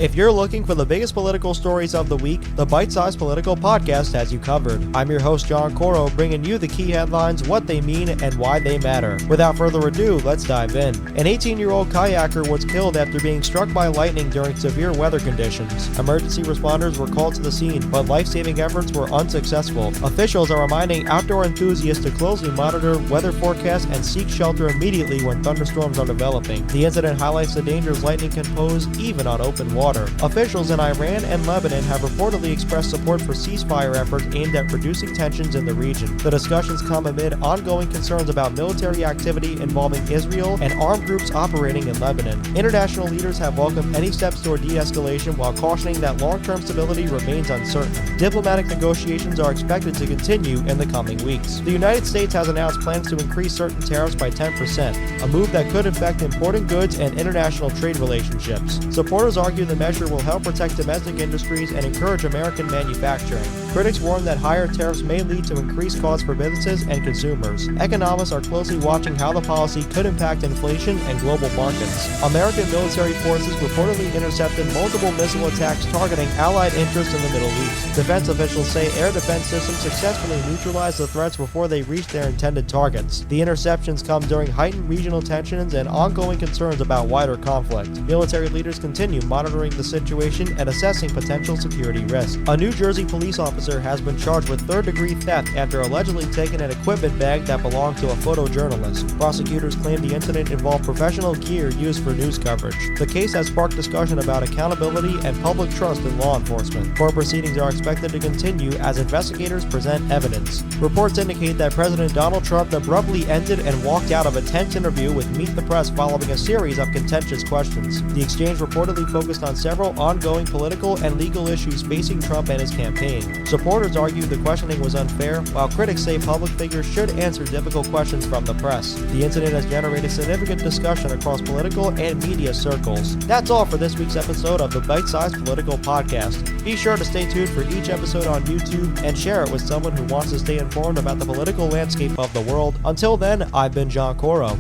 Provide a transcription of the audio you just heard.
If you're looking for the biggest political stories of the week, the Bite-Sized Political Podcast has you covered. I'm your host, John Coro, bringing you the key headlines, what they mean, and why they matter. Without further ado, let's dive in. An 18-year-old kayaker was killed after being struck by lightning during severe weather conditions. Emergency responders were called to the scene, but life-saving efforts were unsuccessful. Officials are reminding outdoor enthusiasts to closely monitor weather forecasts and seek shelter immediately when thunderstorms are developing. The incident highlights the dangers lightning can pose even on open water. Officials in Iran and Lebanon have reportedly expressed support for ceasefire efforts aimed at reducing tensions in the region. The discussions come amid ongoing concerns about military activity involving Israel and armed groups operating in Lebanon. International leaders have welcomed any steps toward de-escalation while cautioning that long-term stability remains uncertain. Diplomatic negotiations are expected to continue in the coming weeks. The United States has announced plans to increase certain tariffs by 10%, a move that could affect imported goods and international trade relationships. Supporters argue the measure will help protect domestic industries and encourage American manufacturing. Critics warn that higher tariffs may lead to increased costs for businesses and consumers. Economists are closely watching how the policy could impact inflation and global markets. American military forces reportedly intercepted multiple missile attacks targeting Allied interests in the Middle East. Defense officials say air defense systems successfully neutralized the threats before they reached their intended targets. The interceptions come during heightened regional tensions and ongoing concerns about wider conflict. Military leaders continue monitoring the situation and assessing potential security risks. A New Jersey police officer has been charged with third-degree theft after allegedly taking an equipment bag that belonged to a photojournalist. Prosecutors claim the incident involved professional gear used for news coverage. The case has sparked discussion about accountability and public trust in law enforcement. Court proceedings are expected to continue as investigators present evidence. Reports indicate that President Donald Trump abruptly ended and walked out of a tense interview with Meet the Press following a series of contentious questions. The exchange reportedly focused on several ongoing political and legal issues facing Trump and his campaign. Supporters argue the questioning was unfair, while critics say public figures should answer difficult questions from the press. The incident has generated significant discussion across political and media circles. That's all for this week's episode of the Bite-Sized Political Podcast. Be sure to stay tuned for each episode on YouTube and share it with someone who wants to stay informed about the political landscape of the world. Until then, I've been John Coro.